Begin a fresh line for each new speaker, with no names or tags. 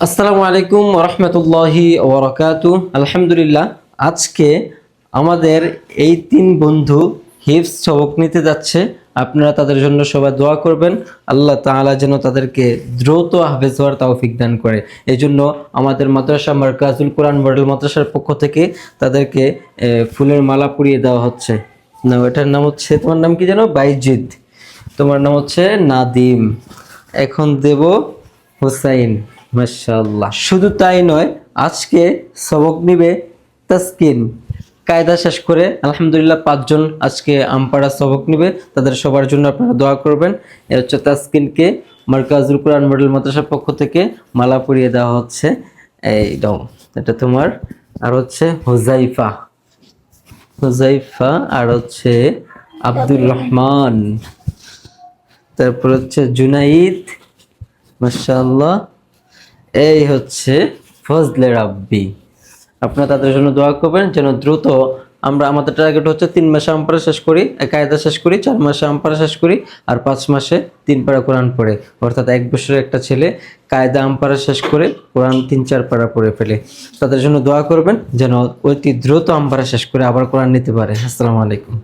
আসসালামু আলাইকুম ওয়া রাহমাতুল্লাহি ওয়া বারাকাতুহু। আলহামদুলিল্লাহ, আজকে আমাদের এই তিন বন্ধু হিফজ সবক নিতে যাচ্ছে। আপনারা তাদের জন্য সবাই দোয়া করবেন, আল্লাহ তাআলা যেন তাদেরকে দ্রুত হাফেজ হওয়ার তৌফিক দান করে। এই জন্য আমাদের মাদ্রাসা মারকাজুল কোরআন মডেল মাদ্রাসার পক্ষ থেকে তাদেরকে ফুলের মালা পরিয়ে দেওয়া হচ্ছে। না, এটার নাম হচ্ছে, তোমার নাম কি জানো? বাইজিদ। তোমার নাম হচ্ছে নাদিম। এখন দেব হুসাইন। মাশাআল্লাহ, শুধু তাই নয়, আজকে সবক নিবে তাসকিন। কায়দা শেষ করে আলহামদুলিল্লাহ পাঁচজন আজকে আমপাড়া সবক নিবে। তাদের সবার জন্য আপনারা দোয়া করবেন। এ হচ্ছে তাসকিনকে মারকাজুল কোরআন মডেল মাদ্রাসার পক্ষ থেকে মালা পরিয়ে দেওয়া হচ্ছে। এই দাও, এটা তোমার। আর হচ্ছে হুজাইফা, হুজাইফা। আর হচ্ছে আব্দুর রহমান। তারপর হচ্ছে জুনাইদ। মাশাআল্লাহ। এই হচ্ছে ফজলে রাব্বি। আপনারা তাদের জন্য দোয়া করবেন যেন দ্রুত আমাদের টার্গেট হচ্ছে 3 মাসে আমপারা শেষ করি, কায়দা শেষ করি, 4 মাসে আমপারা শেষ করি, আর 5 মাসে 3 পারা কোরআন পড়ে। অর্থাৎ 1 বছরের একটা ছেলে কায়দা আমপারা শেষ করে কোরআন 3-4 পারা পড়ে ফেলে। তাদের জন্য দোয়া করবেন যেন অতি দ্রুত আমপারা শেষ করে আবার কোরআন নিতে পারে। আসসালামু আলাইকুম।